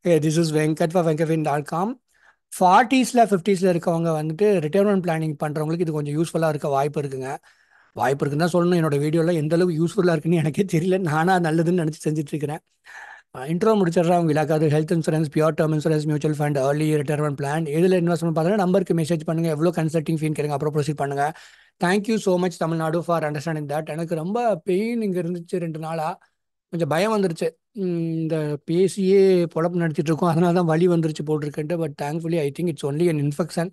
This is Venkat for வெங்கட்வின்.com. 40ஸ்ல 50ஸ்ல இருக்கவங்க வந்துட்டு ரிட்டையர்மெண்ட் பிளானிங் பண்ணுறவங்களுக்கு இது கொஞ்சம் யூஸ்ஃபுல்லாக இருக்க வாய்ப்பு இருக்குங்க. வாய்ப்பு இருக்குன்னு தான் சொல்லணும். என்னோட வீடியோவில் எந்த அளவுக்கு யூஸ்ஃபுல்லாக இருக்குன்னு எனக்கே தெரியல. நானாக நல்லதுன்னு நினச்சி செஞ்சுட்டு இருக்கிறேன். இன்ட்ரோ முடிச்சிடுறேன் உங்களுக்கு. அது health insurance, pure term insurance, mutual fund, early retirement plan, எதில் இன்வெஸ்ட்மெண்ட் பார்த்தீங்கன்னா நம்பருக்கு மெசேஜ் பண்ணுங்கள். எவ்வளோ கன்சல்டிங் ஃபீன் கேளுங்க, அப்புறம் ப்ரொசீட் பண்ணுங்கள். Thank you so much Tamil Nadu for understanding that. எனக்கு ரொம்ப பெயின் இங்கே இருந்துச்சு 2 நாளாக. கொஞ்சம் பயம் வந்துருச்சு. இந்த பேசியே பொழப்பு நடத்திட்டு இருக்கோம், அதனால தான் வலி வந்துருச்சு போட்டிருக்கேன்ட்டு. But thankfully I think it's only an infection.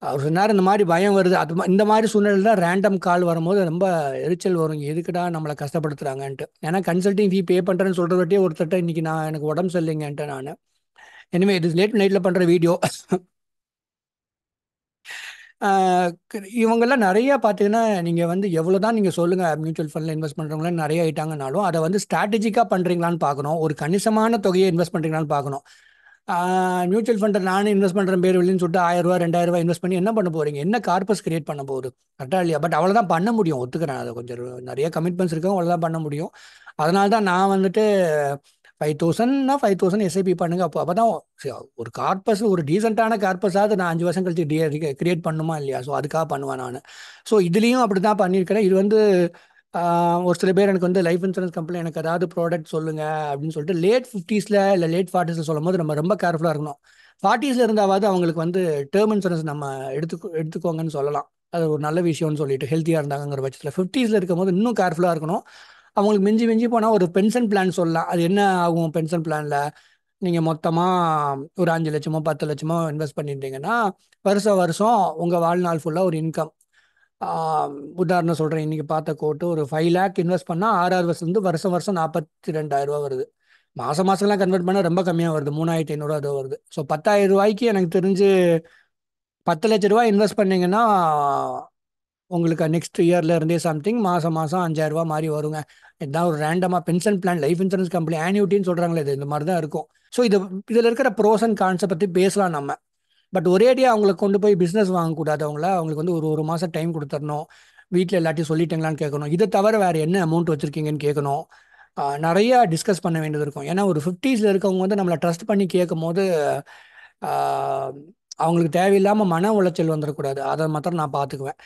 அவர் சொன்னார் இந்த மாதிரி பயம் வருது. இந்த மாதிரி சூழ்நிலை தான் ரேண்டம் கால் வரும்போது ரொம்ப எரிச்சல் வரும். எதுக்குடா நம்மளை கஷ்டப்படுத்துறாங்கன்ட்டு. ஏன்னா கன்சல்டிங் ஃபீ பே பண்ணுறேன்னு சொல்கிறவட்டே ஒருத்தட்ட இன்னைக்கு நான் எனக்கு உடம்பு சரியில்லைங்கன்ட்டு நான். எனிவே இது லேட் நைட்டில் பண்ணுற வீடியோ. இவங்கெல்லாம் நிறைய பார்த்தீங்கன்னா, நீங்கள் வந்து எவ்வளோ தான் நீங்கள் சொல்லுங்கள் மியூச்சுவல் ஃபண்டில் இன்வெஸ்ட் பண்ணுறவங்களாம் நிறைய ஆயிட்டாங்கனாலும், அதை வந்து ஸ்ட்ராட்டஜிக்காக பண்ணுறீங்களான்னு பார்க்கணும். ஒரு கணிசமான தொகையை இன்வெஸ்ட் பண்ணுறீங்களான்னு பார்க்கணும். மியூச்சுவல் ஃபண்டில் நானும் இன்வெஸ்ட் பண்ணுறேன் பேர் இல்லைன்னு சொல்லிட்டு 1000 ரூபா 2000 ரூபா இன்வெஸ்ட் பண்ணி என்ன பண்ண போகிறீங்க? என்ன கார்பஸ் கிரியேட் பண்ண போகுது? கரெக்டாக இல்லையா? பட் அவ்வளோதான் பண்ண முடியும், ஒத்துக்கிறேன். அதை கொஞ்சம் நிறைய கமிட்மெண்ட்ஸ் இருக்கும், அவ்வளோதான் பண்ண முடியும். அதனால தான் நான் வந்துட்டு 5000னா 5000 எஸ்ஐபி பண்ணுங்க. அப்போ தான் ஒரு கார்பஸ், ஒரு டீசெண்டான கார்பஸாவது நான் 5 வருஷம் கழிச்சு கிரியேட் பண்ணுமா இல்லையா? ஸோ அதுக்காக பண்ணுவேன் நான். ஸோ இதுலேயும் அப்படி தான் பண்ணியிருக்கிறேன். இது வந்து ஒரு சில பேர் எனக்கு வந்து லைஃப் இன்சூரன்ஸ் கம்பெனி எனக்கு ஏதாவது ப்ராடக்ட் சொல்லுங்க அப்படின்னு சொல்லிட்டு லேட் 50ஸ்ல இல்லை லேட் 40ஸ்ல சொல்லும் போது நம்ம ரொம்ப கேர்ஃபுல்லாக இருக்கணும். 40ஸ்ல இருந்தாவது அவங்களுக்கு வந்து டேர்ம் இன்சூரன்ஸ் நம்ம எடுத்துக்கோங்கன்னு சொல்லலாம். அது ஒரு நல்ல விஷயம்னு சொல்லிட்டு ஹெல்த்தியாக இருந்தாங்கிற பட்சத்தில் 50ஸ்ல இருக்கும்போது இன்னும் கேர்ஃபுல்லாக இருக்கணும். அவங்களுக்கு மிஞ்சி மிஞ்சி போனால் ஒரு பென்ஷன் பிளான் சொல்லலாம். அது என்ன ஆகும் பென்ஷன் பிளானில்? நீங்கள் மொத்தமாக ஒரு 5 லட்சமோ 10 லட்சமோ இன்வெஸ்ட் பண்ணிட்டீங்கன்னா வருஷம் வருஷம் உங்கள் வாழ்நாள் ஃபுல்லாக ஒரு இன்கம். உதாரணம் சொல்கிறேன், இன்றைக்கி பார்த்த கோட்டு ஒரு 5 lakh இன்வெஸ்ட் பண்ணால் 6 வருஷத்துலேருந்து வருஷம் வருஷம் 42,000 ரூபா வருது. மாதம் மாதம்லாம் கன்வெர்ட் பண்ணால் ரொம்ப கம்மியாக வருது, 3500 அது வருது. ஸோ 10,000 ரூபாய்க்கு எனக்கு தெரிஞ்சு 10 லட்ச ரூபா இன்வெஸ்ட் பண்ணீங்கன்னா உங்களுக்கு நெக்ஸ்ட் இயர்ல இருந்தே சம்திங் மாதம் மாதம் 5000 ரூபா மாதிரி வருங்க. இதுதான் ஒரு ரேண்டமாக pension plan, life insurance company ஆன்யூட்டின்னு சொல்கிறாங்களே, இது இந்த மாதிரி தான் இருக்கும். ஸோ இதில் இருக்கிற ப்ரோஸ் அண்ட் கான்ஸை பற்றி பேசலாம் நம்ம. பட் ஒரேடியாக அவங்களுக்கு கொண்டு போய் பிஸ்னஸ் வாங்கக்கூடாது. அவங்களுக்கு வந்து ஒரு மாதம் டைம் கொடுத்துடணும். வீட்டில் எல்லாத்தையும் சொல்லிட்டீங்களான்னு கேட்கணும். இதை தவிர வேறு என்ன அமௌண்ட் வச்சுருக்கீங்கன்னு கேட்கணும். நிறையா டிஸ்கஸ் பண்ண வேண்டியது இருக்கும். ஏன்னா ஒரு 50ஸ்ல இருக்கவங்க வந்து நம்மளை ட்ரஸ்ட் பண்ணி கேட்கும் போது ஆஹ், அவங்களுக்கு தேவையில்லாமல் மன உளைச்சல் வந்துடக்கூடாது. அதை மாத்திரம் நான் பார்த்துக்குவேன்.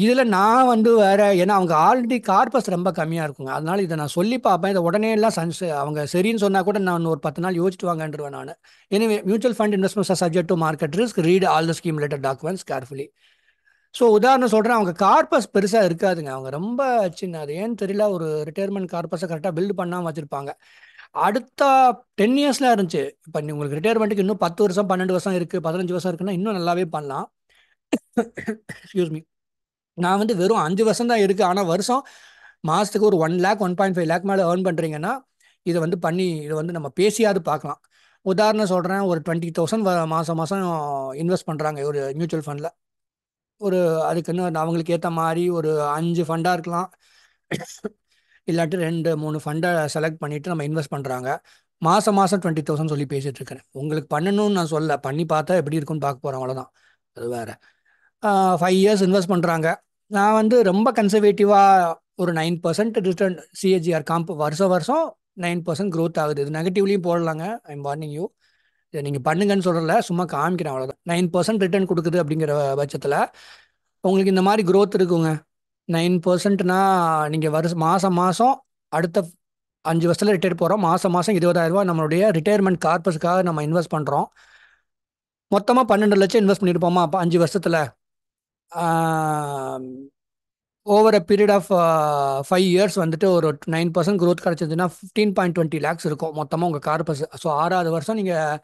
இதில் நான் வந்து வேற, ஏன்னா அவங்க ஆல்ரெடி கார்பஸ் ரொம்ப கம்மியாக இருக்குங்க. அதனால இதை நான் சொல்லி பார்ப்பேன். இதை உடனே எல்லாம் அவங்க சரின்னு சொன்னால் கூட நான் ஒரு 10 நாள் யோசிச்சுட்டு வாங்கன்றுவேன் நான். Anyway mutual fund investments R subject to market risk, read all the scheme related documents carefully. So உதாரணம் சொல்கிறேன், அவங்க கார்பஸ் பெருசாக இருக்காதுங்க. அவங்க ரொம்ப சின்ன, அது ஏன்னு தெரியல, ஒரு ரிட்டையர்மெண்ட் கார்பஸை கரெக்டாக பில்டு பண்ணாமல் வச்சுருப்பாங்க. அடுத்த 10 இயர்ஸ்லாம் இருந்துச்சு. இப்போ உங்களுக்கு ரிட்டையர்மெண்ட்டுக்கு இன்னும் 10 வருஷம் 12 வருஷம் இருக்குது, 15 வருஷம் இருக்குன்னா இன்னும் நல்லாவே பண்ணலாம். Excuse me. நான் வந்து வெறும் 5 வருஷம் தான் இருக்குது. ஆனால் வருஷம் மாதத்துக்கு ஒரு 1 lakh 1.5 lakh மேலே ஏர்ன் பண்ணுறீங்கன்னா இதை வந்து நம்ம பேசியாவது பார்க்கலாம். உதாரணம் சொல்கிறேன், ஒரு 20,000 மாதம் மாதம் இன்வெஸ்ட் பண்ணுறாங்க ஒரு மியூச்சுவல் ஃபண்டில். ஒரு அதுக்குன்னு அவங்களுக்கு ஏற்ற மாதிரி ஒரு 5 ஃபண்டாக இருக்கலாம், இல்லாட்டி 2 3 ஃபண்டை செலக்ட் பண்ணிவிட்டு நம்ம இன்வெஸ்ட் பண்ணுறாங்க. மாதம் மாதம் 20,000 சொல்லி பேசிகிட்டு இருக்கிறேன். உங்களுக்கு பண்ணணும்னு நான் சொல்ல, பண்ணி பார்த்தா எப்படி இருக்குன்னு பார்க்க போகிறேன், அவ்வளோதான். அது வேறு. 5 இயர்ஸ் இன்வெஸ்ட் பண்ணுறாங்க. நான் வந்து ரொம்ப கன்சர்வேட்டிவாக ஒரு 9% ரிட்டர்ன் சிஏஜிஆர் காம்ப் வருஷம் வருஷம் 9% க்ரோத் ஆகுது. இது நெகட்டிவ்லையும் போடலாங்க, ஐம் வார்னிங் யூ. இதை நீங்கள் பண்ணுங்கன்னு சொல்கிறல, சும்மா காமிக்கிறேன் அவ்வளோதான். 9% ரிட்டர்ன் கொடுக்குது அப்படிங்கிற பட்சத்தில் உங்களுக்கு இந்த மாதிரி க்ரோத் இருக்குங்க. 9%னா நீங்கள் மாதம் மாதம் அடுத்த 5 வருஷத்தில் ரிட்டையர் போகிறோம். மாதம் மாதம் 20,000 ரூபா நம்மளுடைய ரிட்டையர்மெண்ட் கார்பஸுக்காக நம்ம இன்வெஸ்ட் பண்ணுறோம். மொத்தமாக 12 லட்சம் இன்வெஸ்ட் பண்ணியிருப்போமா அப்போ 5 வருஷத்தில்? Over a period of 5 years வந்துட்டு ஒரு 9% க்ரோத் கிடச்சிதுன்னா 15.20 lakhs இருக்கும் மொத்தமாக உங்கள் கார்பஸ். ஸோ 6வது வருஷம் நீங்கள்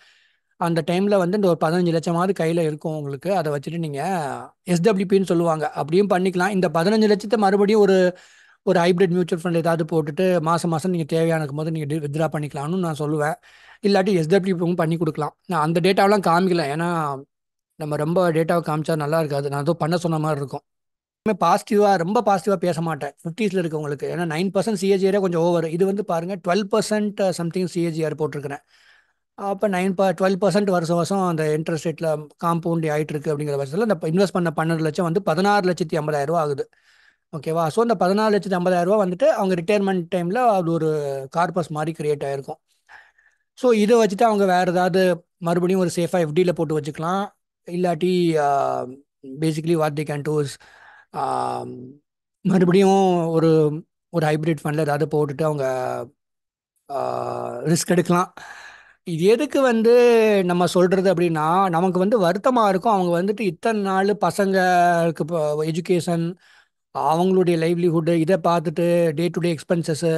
அந்த டைமில் வந்து இந்த ஒரு 15 லட்சமாவது கையில் இருக்கும் உங்களுக்கு. அதை வச்சுட்டு நீங்கள் எஸ்டபிள்யூபின்னு சொல்லுவாங்க, அப்படியும் பண்ணிக்கலாம். இந்த 15 லட்சத்தை மறுபடியும் ஒரு ஒரு ஹைப்ரிட் மியூச்சுவல் ஃபண்ட் ஏதாவது போட்டுட்டு மாதம் மாதம் நீங்கள் தேவையானுக்கும் போது நீங்கள் வித்ட்ரா பண்ணிக்கலாம்னு நான் சொல்லுவேன். இல்லாட்டி எஸ்டபிள்யூபியும் பண்ணி கொடுக்கலாம். நான் அந்த டேட்டாவெலாம் காமிக்கல, ஏன்னா நம்ம ரொம்ப டேட்டாவை காமிச்சா நல்லா இருக்காது. நான் ஏதோ பண்ண சொன்ன மாதிரி இருக்கும். பாசிட்டிவாக ரொம்ப பாசிட்டிவாக பேச மாட்டேன் 50ஸ்ல இருக்கவங்களுக்கு. ஏன்னா 9% சிஏஜிஆரே கொஞ்சம் ஓவர். இது வந்து பாருங்கள் 12% சம்திங் சிஏஜிஆர் போட்டிருக்கிறேன். அப்போ 12% வருஷம் வருஷம் அந்த இன்ட்ரெஸ்ட் ரேட்டில் காம்பவுண்ட் ஆகிட்டு இருக்கு. அப்படிங்கிற பட்சத்தில் இந்த இன்வெஸ்ட் பண்ண 12 லட்சம் வந்து 16,50,000 ரூபா ஆகுது. ஓகேவா? ஸோ இந்த 16,50,000 ரூபா வந்துட்டு அவங்க ரிட்டையர்மெண்ட் டைமில் அது ஒரு கார்பஸ் மாதிரி கிரியேட் ஆகிருக்கும். ஸோ இதை வச்சுட்டு அவங்க வேறு ஏதாவது மறுபடியும் ஒரு சேஃபாக எஃப்டியில் போட்டு வச்சுக்கலாம். இல்லாட்டி basically what the can does மறுபடியும் ஒரு ஒரு ஹைப்ரிட் ஃபண்டில் ஏதாவது போட்டுட்டு அவங்க ரிஸ்க் எடுக்கலாம். இது எதுக்கு வந்து நம்ம சொல்கிறது அப்படின்னா, நமக்கு வந்து வருத்தமாக இருக்கும். அவங்க வந்துட்டு இத்தனை நாள் பசங்களுக்கு இப்போ எஜுகேஷன், அவங்களுடைய லைவ்லிஹுட்டு இதை பார்த்துட்டு டே டு டே எக்ஸ்பென்சஸ்ஸு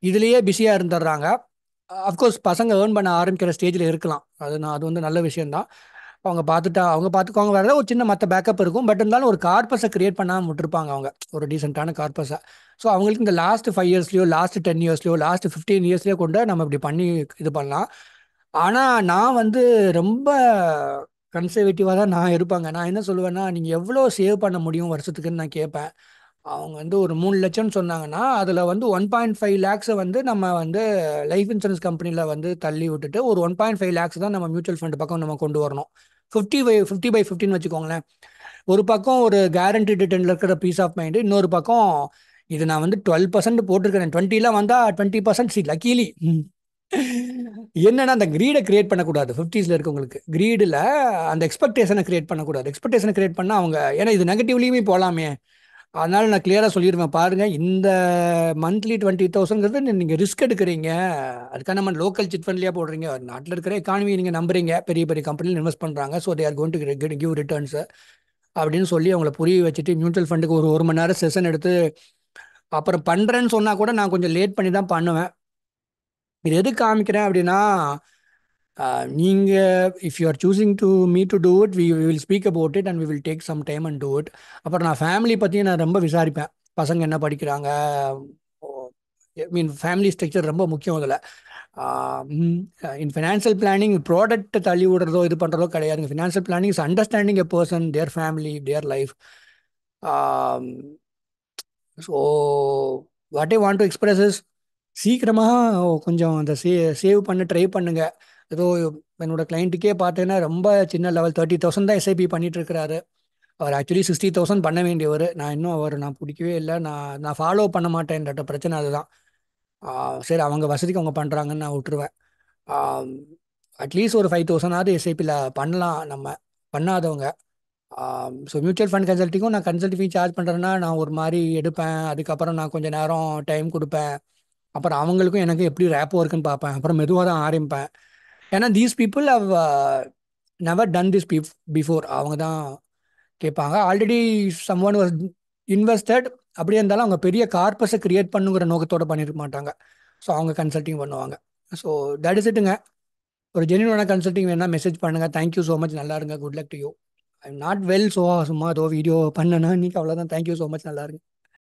இதுலேயே பிஸியாக இருந்துடுறாங்க. அஃப்கோர்ஸ் பசங்க ஏர்ன் பண்ண ஆரம்பிக்கிற ஸ்டேஜில் இருக்கலாம். அது வந்து நல்ல விஷயந்தான். அவங்க பார்த்துட்டா அவங்க பார்த்துக்குவாங்க. வேறு ஒரு சின்ன மற்ற பேக்கப் இருக்கும். பட் இருந்தாலும் ஒரு கார்பஸை கிரியேட் பண்ணாமல் விட்டுருப்பாங்க அவங்க, ஒரு டீசெண்டான கார்பஸை. ஸோ அவங்களுக்கு இந்த லாஸ்ட் 5 இயர்ஸ்லையோ லாஸ்ட் 10 இயர்ஸ்லையோ லாஸ்ட் 15 இயர்ஸ்லையோ கொண்டு நம்ம இப்படி பண்ணி இது பண்ணலாம். ஆனால் நான் வந்து ரொம்ப கன்சர்வேட்டிவாக தான் நான் இருப்பாங்க. நான் என்ன சொல்லுவேன்னா, நீங்கள் எவ்வளோ சேவ் பண்ண முடியும் வருஷத்துக்குன்னு நான் கேட்பேன். அவங்க வந்து ஒரு 3 லட்சம்னு சொன்னாங்கன்னா, அதில் வந்து 1.5 லேக்ஸை வந்து நம்ம வந்து லைஃப் இன்சூரன்ஸ் கம்பெனியில் வந்து தள்ளி விட்டுட்டு ஒரு 1.5 லேக்ஸ் தான் நம்ம மியூச்சுவல் ஃபண்ட் பக்கம் நம்ம கொண்டு வரணும். 50/50 வச்சுக்கோங்களேன். ஒரு பக்கம் ஒரு கேரண்டி ரிட்டர்னில் இருக்கிற பீஸ் ஆஃப் மைண்டு, இன்னொரு பக்கம் இது நான் வந்து 12% போட்டிருக்கிறேன், 20 வந்தால் 20% சி லக்கீலி. என்னன்னா அந்த கிரீடை கிரியேட் பண்ணக்கூடாது. 50s இருக்கவங்களுக்கு கிரீடில் அந்த எக்ஸ்பெக்டேஷனை கிரியேட் பண்ணக்கூடாது. எக்ஸ்பெக்டேஷனை கிரியேட் பண்ணால் அவங்க, ஏன்னா இது நெகட்டிவ்லியுமே போகலாமே. அதனால நான் கிளியராக சொல்லிடுவேன், பாருங்க இந்த மந்த்லி 20,000ங்கிறது நீங்கள் ரிஸ்க் எடுக்கிறீங்க. அதுக்காக நம்ம லோக்கல் சிட் ஃபண்ட்லேயே போடுறீங்க. நாட்டில் இருக்கிற எக்கானமி நீங்கள் நம்புறீங்க, பெரிய பெரிய கம்பெனியில் இன்வெஸ்ட் பண்ணுறாங்க. So they are going to give returns அப்படின்னு சொல்லி அவங்கள புரிய வச்சுட்டு மியூச்சுவல் ஃபண்டுக்கு ஒரு 1 மணி நேரம் செஷன் எடுத்து அப்புறம் பண்ணுறேன்னு சொன்னால் கூட நான் கொஞ்சம் லேட் பண்ணி தான் பண்ணுவேன். இது எதுக்கு காமிக்கிறேன் அப்படின்னா, நீங்கள் if you are choosing to me to do it, we will speak about it and we will take some time and do it. அப்புறம் நான் ஃபேமிலி பற்றியும் நான் ரொம்ப விசாரிப்பேன். பசங்க என்ன படிக்கிறாங்க, மீன் ஃபேமிலி ஸ்ட்ரக்சர் ரொம்ப முக்கியம் அதில். இன் ஃபினான்ஷியல் பிளானிங் ப்ராடக்ட் தள்ளி விடுறதோ இது பண்ணுறதோ கிடையாதுங்க. Financial planning is understanding a person, their family, their life. So what I want to express is, சீக்கிரமாக கொஞ்சம் அந்த சேவ் பண்ண ட்ரை பண்ணுங்க. ஏதோ என்னோட கிளைண்ட்டுக்கே பார்த்தேன்னா ரொம்ப சின்ன லெவல் 30,000 தான் எஸ்ஐபி பண்ணிட்டு இருக்கிறாரு. அவர் ஆக்சுவலி 60,000 பண்ண வேண்டியவர். நான் இன்னும் நான் பிடிக்கவே இல்லை. நான் ஃபாலோ பண்ண மாட்டேன்ற பிரச்சனை அதுதான். சரி, அவங்க வசதிக்கு அவங்க பண்ணுறாங்கன்னு நான் விட்டுருவேன். அட்லீஸ்ட் ஒரு 5,000ஆவது எஸ்ஐபியில் பண்ணலாம் நம்ம, பண்ணாதவங்க. ஸோ மியூச்சுவல் ஃபண்ட் கன்சல்ட்டிங்கும் நான் கன்சல்ட் ஃபீ சார்ஜ் பண்ணுறேன்னா நான் ஒரு மாதிரி எடுப்பேன். அதுக்கப்புறம் நான் கொஞ்சம் நேரம் டைம் கொடுப்பேன். அப்புறம் அவங்களுக்கும் எனக்கு எப்படி ரேப்போ இருக்குன்னு பார்ப்பேன். அப்புறம் மெதுவாக தான் ஆரம்பிப்பேன். ஏன்னா these people have never done this before. அவங்க தான் கேட்பாங்க. Already someone was invested. அப்படியே இருந்தாலும் அவங்க பெரிய கார்பஸை கிரியேட் பண்ணுங்கிற நோக்கத்தோடு பண்ணியிருக்க மாட்டாங்க. ஸோ அவங்க கன்சல்ட்டிங் பண்ணுவாங்க. ஸோ தட் இஸ் இட்டுங்க. ஒரு ஜென்யூனான கன்சல்ட்டிங் வேணால் மெசேஜ் பண்ணுங்கள். Thank you so much. நல்லா இருங்க. Good luck to you. I am not well. So சும்மா ஏதோ வீடியோ பண்ணேன்னா இன்னைக்கு அவ்வளோதான். Thank you so much. நல்லா இருங்க.